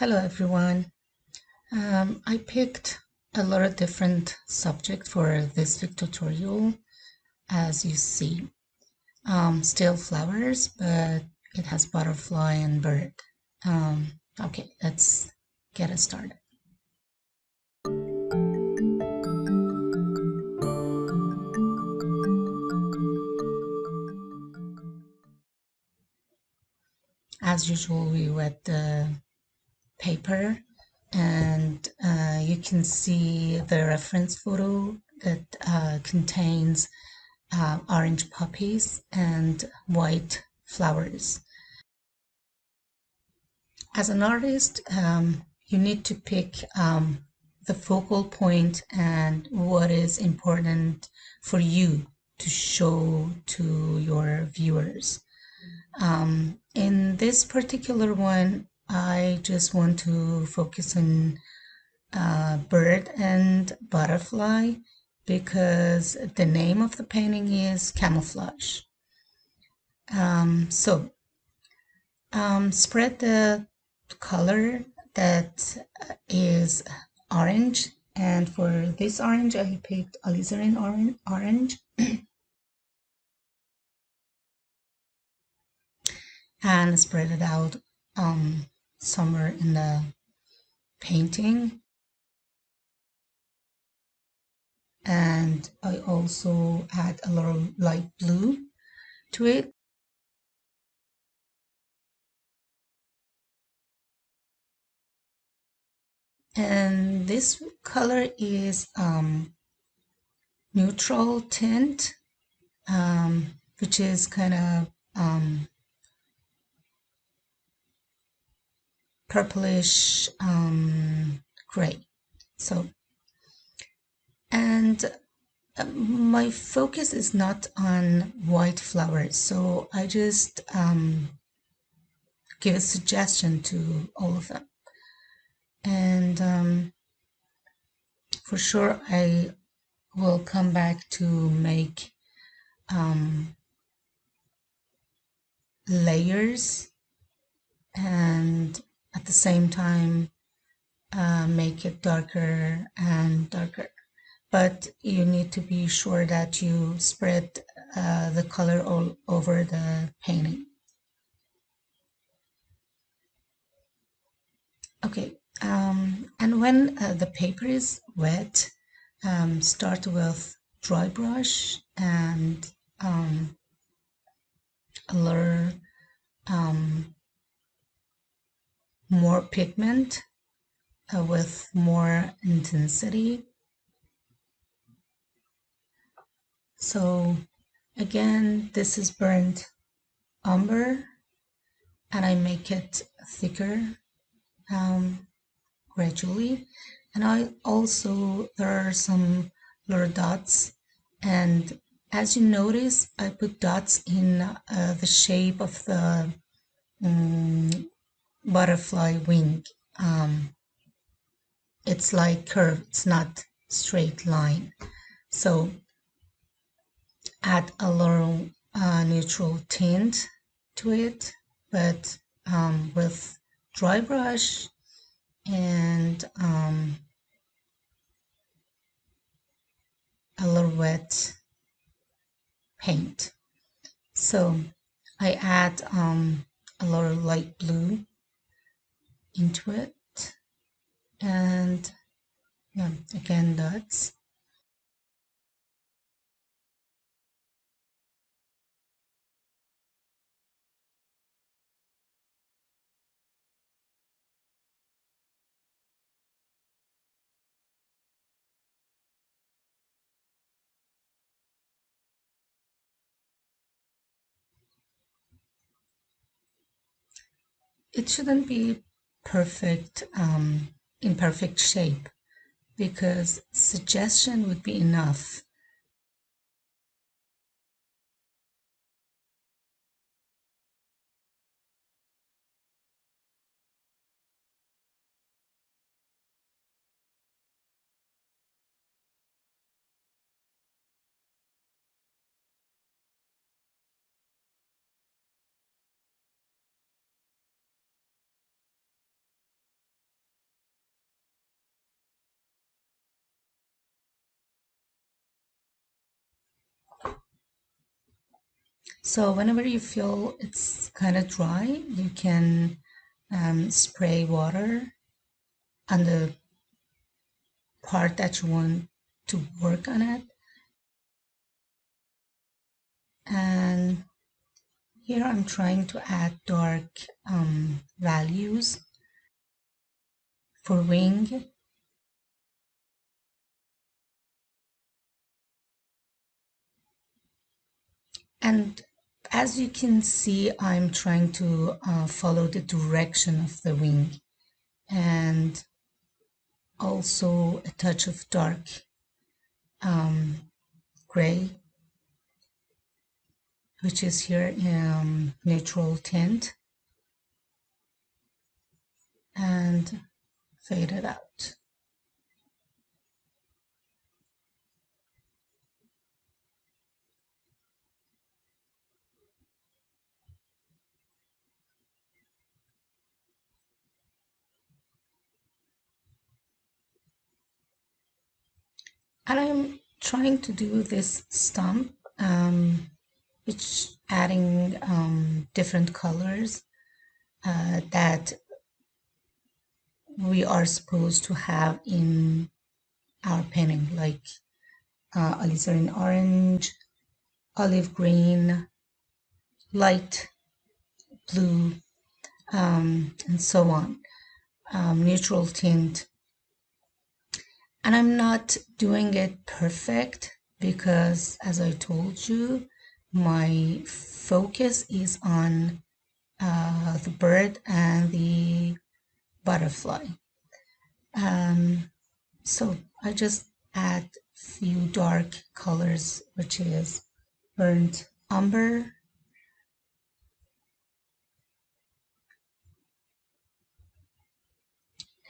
Hello everyone. I picked a lot of different subjects for this week tutorial. As you see, still flowers, but it has butterfly and bird. Okay, let's get it started. As usual, we wet the paper and you can see the reference photo that contains orange poppies and white flowers. As an artist, you need to pick the focal point and what is important for you to show to your viewers. In this particular one, I just want to focus on bird and butterfly because the name of the painting is Camouflage. Spread the color that is orange, and for this orange I picked alizarin orange and spread it out somewhere in the painting. And I also add a little light blue to it. And this color is neutral tint, which is kind of purplish gray. And my focus is not on white flowers, so I just give a suggestion to all of them. And for sure I will come back to make layers and at the same time make it darker and darker. But you need to be sure that you spread the color all over the painting. Okay, and when the paper is wet, start with dry brush and a little more pigment with more intensity. So again, this is burnt umber, and I make it thicker gradually. And I also, there are some little dots, and as you notice, I put dots in the shape of the butterfly wing. It's like curved, it's not straight line. So add a little neutral tint to it, but with dry brush and a little wet paint. So I add a little light blue into it, and yeah, again dots. It shouldn't be perfect, in perfect shape, because suggestion would be enough. So whenever you feel it's kind of dry, you can spray water on the part that you want to work on it. And here I'm trying to add dark values for wing. And as you can see, I'm trying to follow the direction of the wing and also a touch of dark gray, which is here in neutral tint, and fade it out. And I'm trying to do this stump, which adding different colors that we are supposed to have in our painting, like alizarin orange, olive green, light blue, and so on, neutral tint. And I'm not doing it perfect because, as I told you, my focus is on the bird and the butterfly. So I just add few dark colors, which is burnt umber,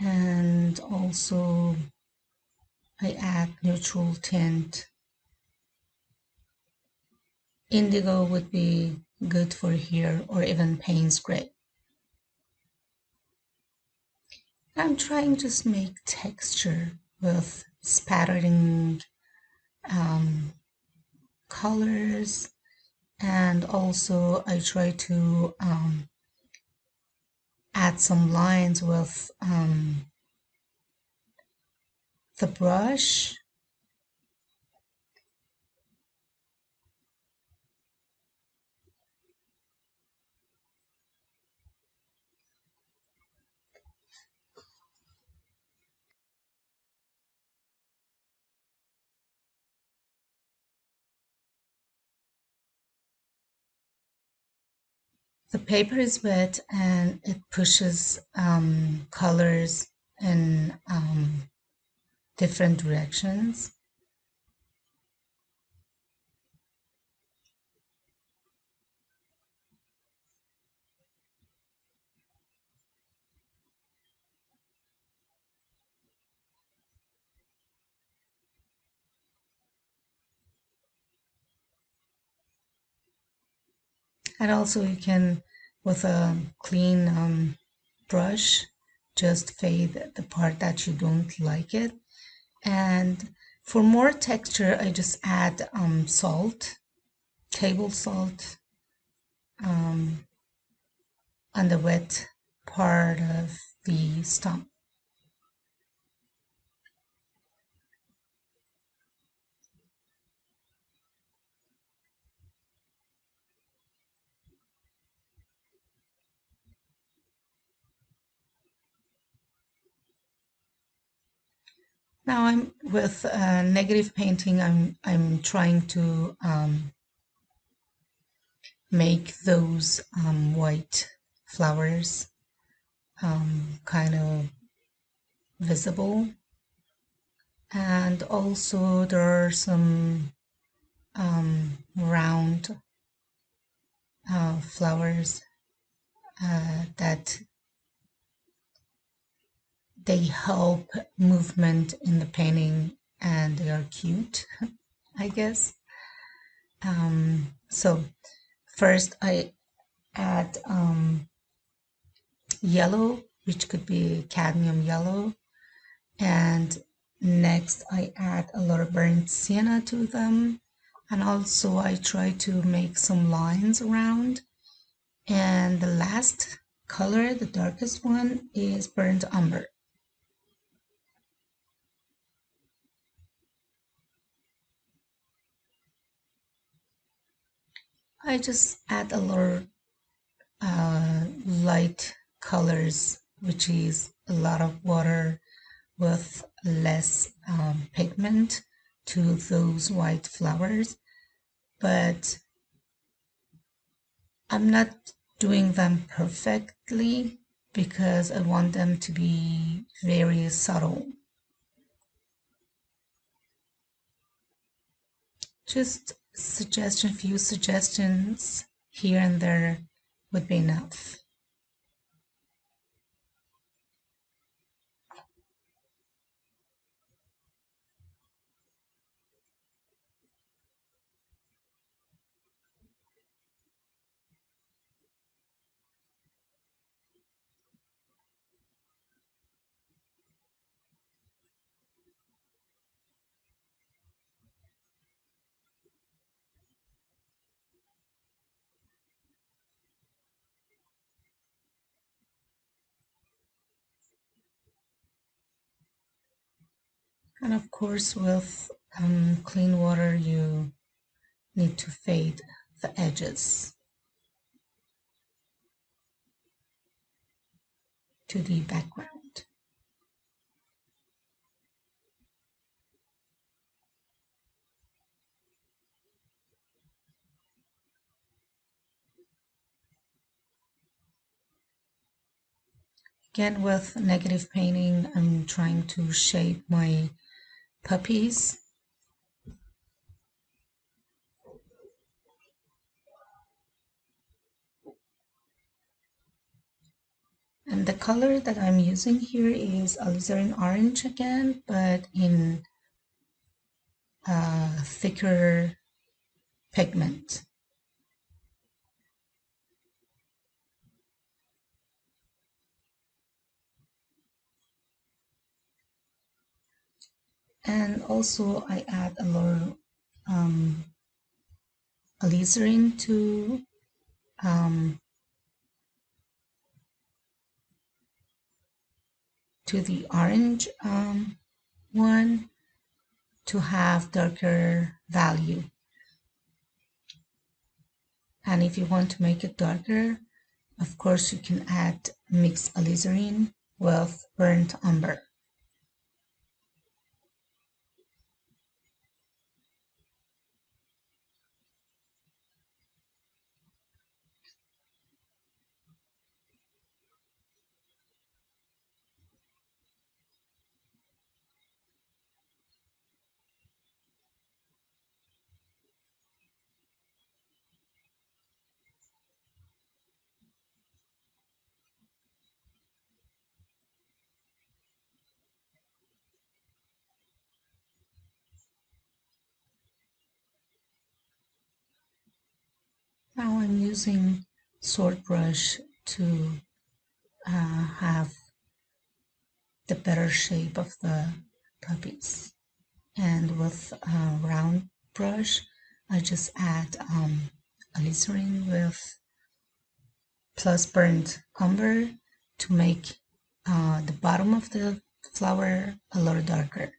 and also I add neutral tint. Indigo would be good for here, or even Payne's gray. I'm trying to make texture with spattering colors, and also I try to add some lines with the brush. The paper is wet and it pushes colors in different directions. And also you can, with a clean brush, just fade the part that you don't like it. And for more texture, I just add salt, table salt, on the wet part of the stump. Now I'm with negative painting. I'm trying to make those white flowers kind of visible, and also there are some round flowers that they help movement in the painting, and they are cute, I guess. So first I add yellow, which could be cadmium yellow, and next I add a lot of burnt sienna to them, And also I try to make some lines around. And the last color, the darkest one, is burnt umber. I just add a little light colors, which is a lot of water with less pigment to those white flowers. But I'm not doing them perfectly because I want them to be very subtle. Just few suggestions here and there would be enough. And of course, with clean water, you need to fade the edges to the background. Again, with negative painting, I'm trying to shape my puppies. And the color that I'm using here is alizarin orange again, but in a thicker pigment. And also I add a little alizarin to the orange one to have darker value. And if you want to make it darker, of course you can add mixed alizarin with burnt umber. Now I'm using sword brush to have the better shape of the puppies. And with a round brush, I just add alizarin with plus burnt umber to make the bottom of the flower a little darker.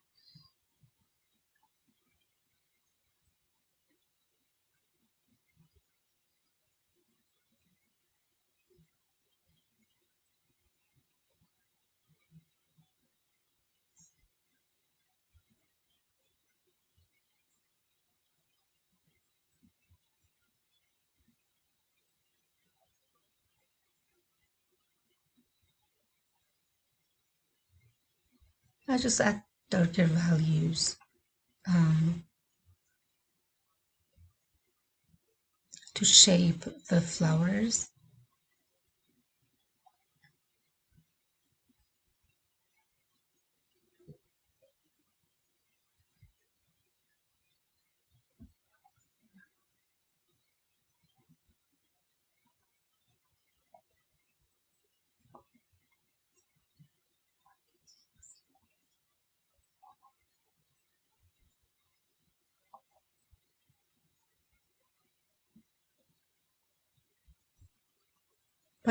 I just add darker values um, to shape the flowers.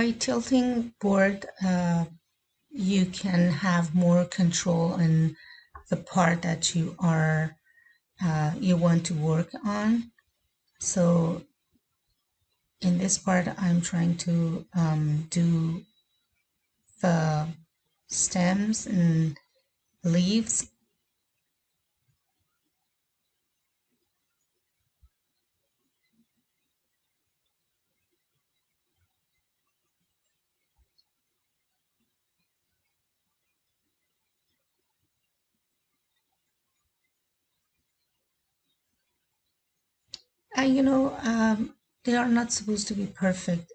By tilting board, you can have more control in the part that you want to work on. So in this part, I'm trying to do the stems and leaves. You know, they are not supposed to be perfect.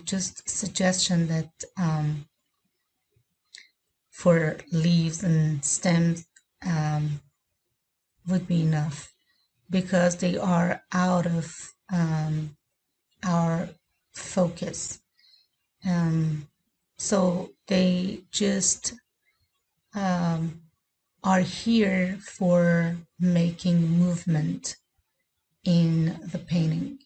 Just suggestion that for leaves and stems would be enough because they are out of our focus. So they just are here for making movement in the painting.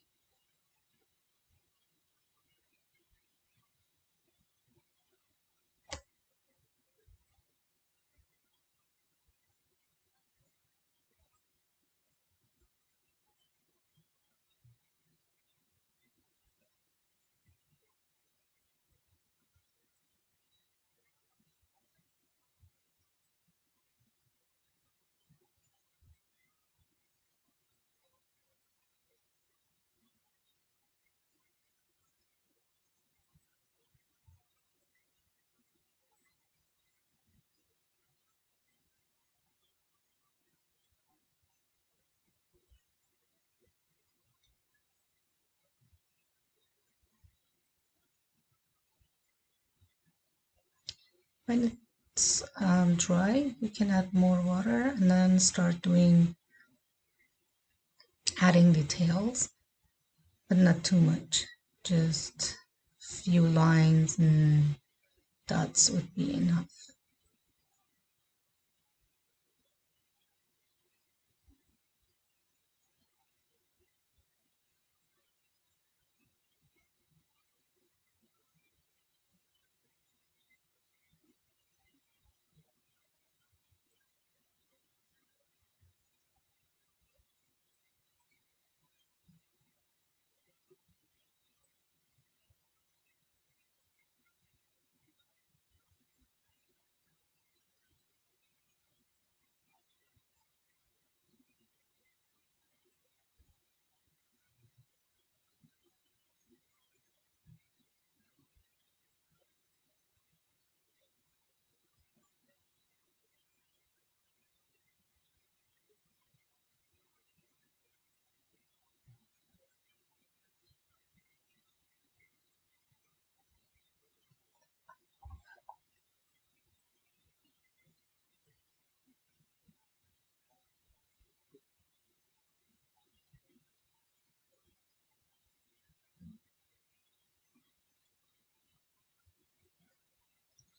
When it's dry, you can add more water and then start adding details, but not too much. Just few lines and dots would be enough.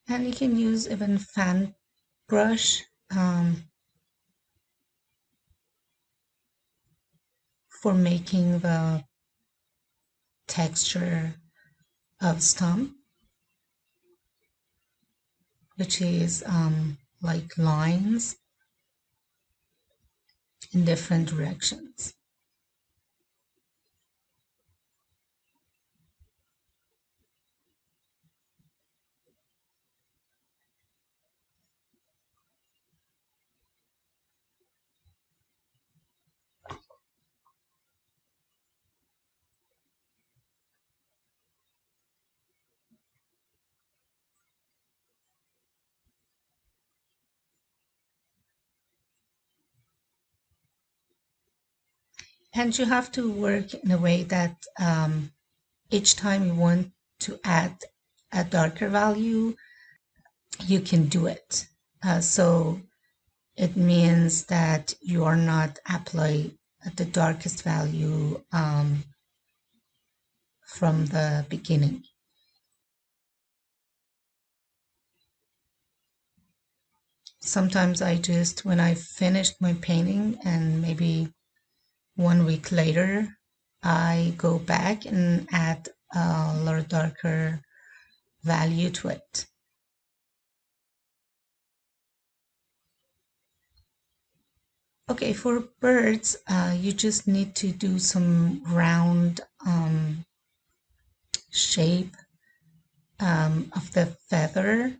And you can use even fan brush for making the texture of stump, which is like lines in different directions. And you have to work in a way that each time you want to add a darker value, you can do it. So it means that you are not apply the darkest value from the beginning. Sometimes I just, when I finished my painting and maybe 1 week later, I go back and add a little darker value to it. Okay, for birds, you just need to do some round shape of the feather,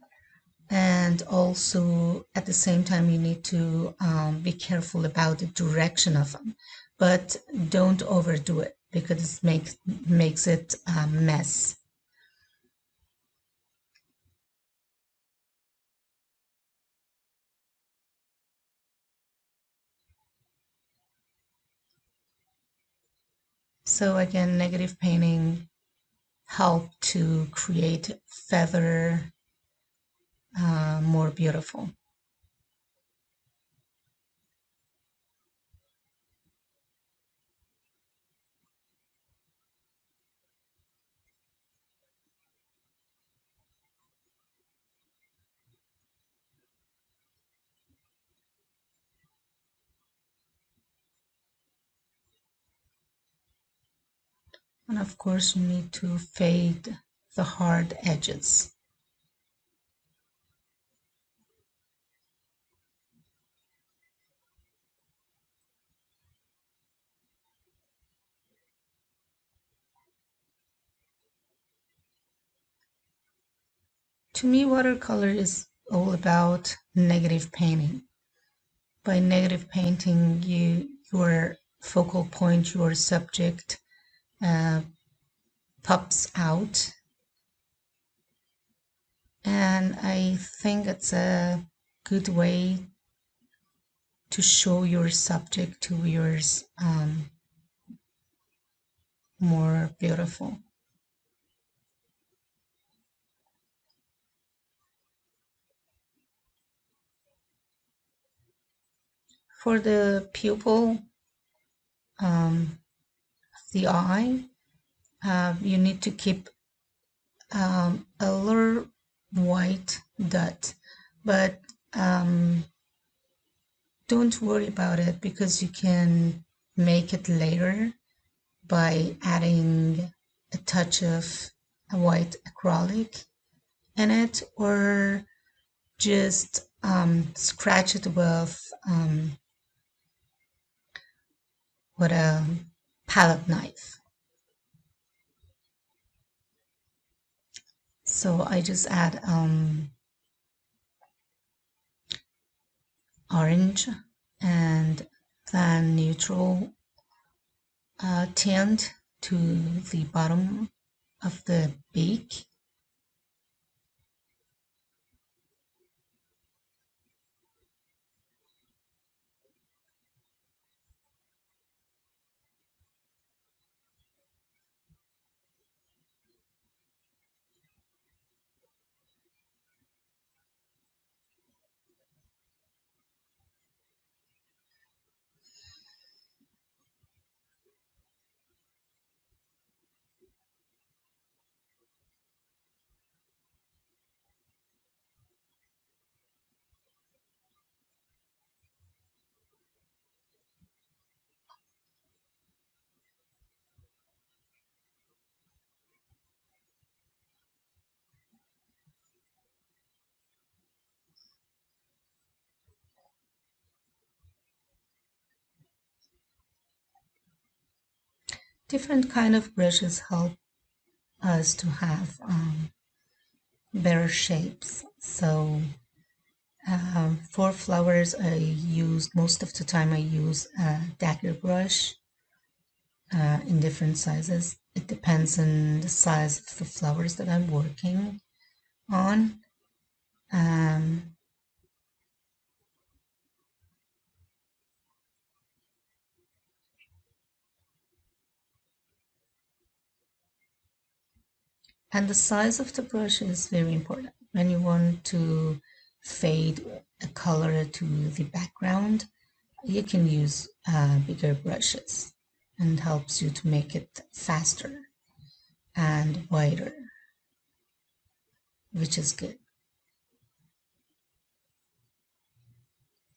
and also at the same time you need to be careful about the direction of them, but don't overdo it because it makes it a mess. So again, negative painting help to create feather more beautiful. And of course, you need to fade the hard edges. To me, watercolor is all about negative painting. By negative painting, your focal point, your subject pops out. And I think it's a good way to show your subject to viewers more beautiful. For the pupil, the eye, you need to keep a little white dot, but don't worry about it because you can make it later by adding a touch of a white acrylic in it, or just scratch it with a palette knife. So I just add orange and then neutral tint to the bottom of the beak. Different kind of brushes help us to have better shapes. So for flowers, most of the time I use a dagger brush in different sizes. It depends on the size of the flowers that I'm working on. Um, and the size of the brush is very important. When you want to fade a color to the background, you can use bigger brushes, and helps you to make it faster and wider, which is good.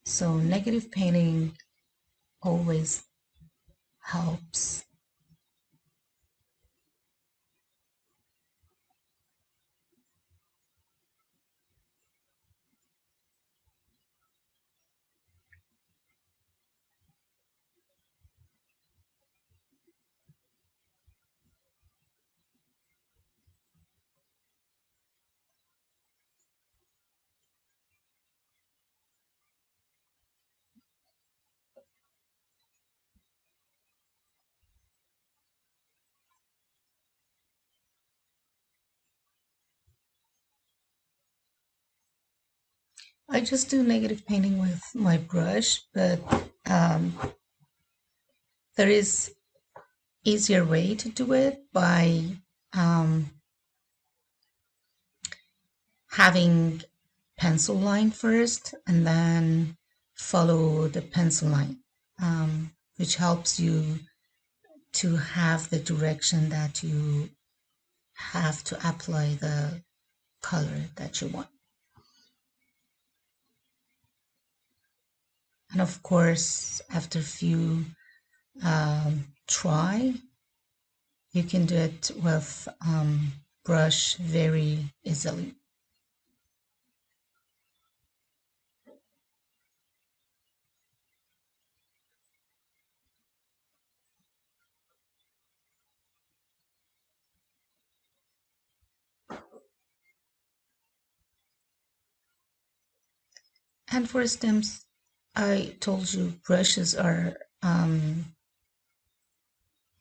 So negative painting always helps. I just do negative painting with my brush, but there is easier way to do it by having pencil line first and then follow the pencil line, which helps you to have the direction that you have to apply the color that you want. And of course, after a few try, you can do it with brush very easily. And for stems, I told you brushes are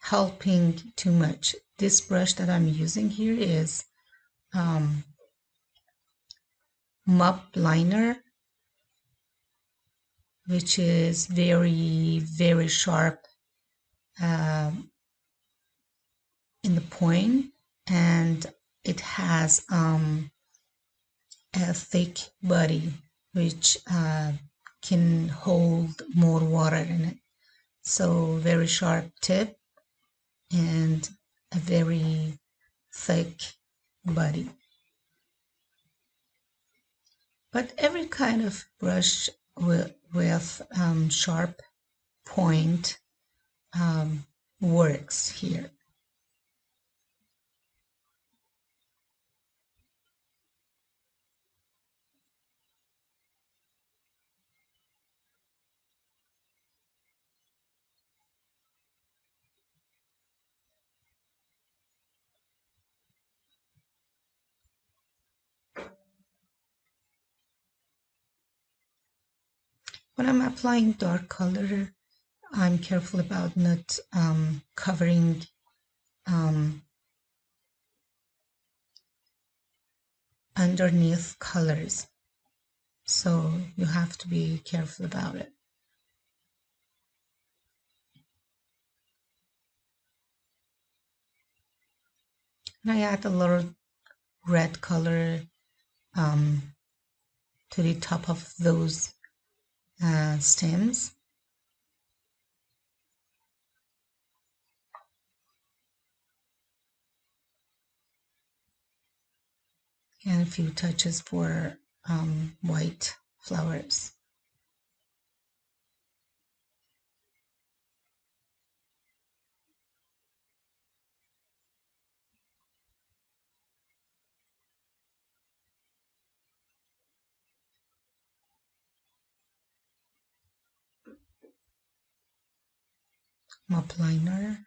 helping too much. This brush that I'm using here is mop liner, which is very, very sharp in the point, and it has a thick body which can hold more water in it. So very sharp tip and a very thick body. But every kind of brush with sharp point works here. When I'm applying dark color, I'm careful about not covering underneath colors. So you have to be careful about it. And I add a little red color to the top of those stems. And a few touches for white flowers. Mop liner.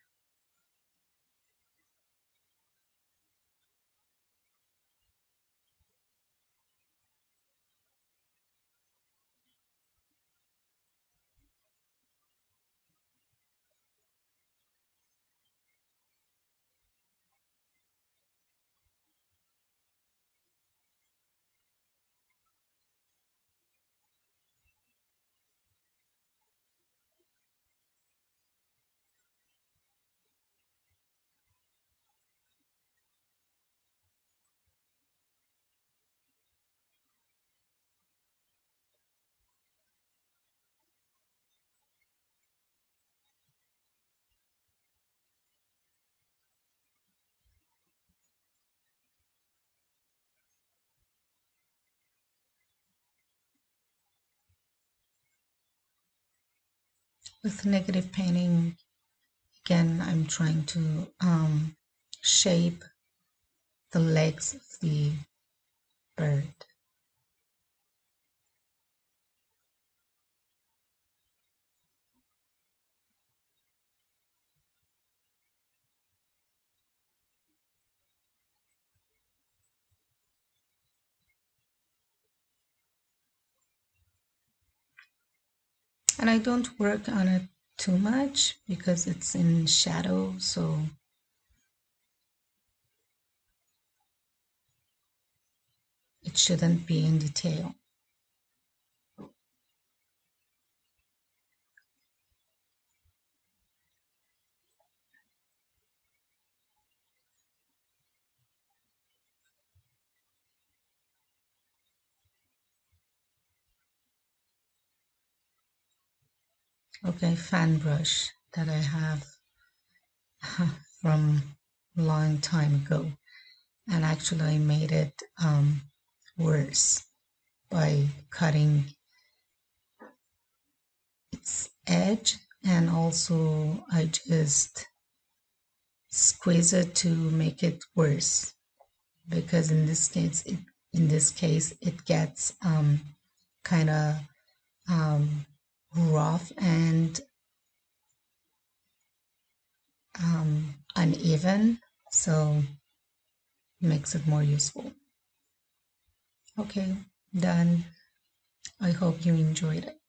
With negative painting, again, I'm trying to shape the legs of the bird. And I don't work on it too much because it's in shadow, so it shouldn't be in detail. Okay, fan brush that I have from a long time ago, and actually I made it worse by cutting its edge, and also I just squeeze it to make it worse, because in this case it gets kind of rough and uneven, so makes it more useful. Okay, done. I hope you enjoyed it.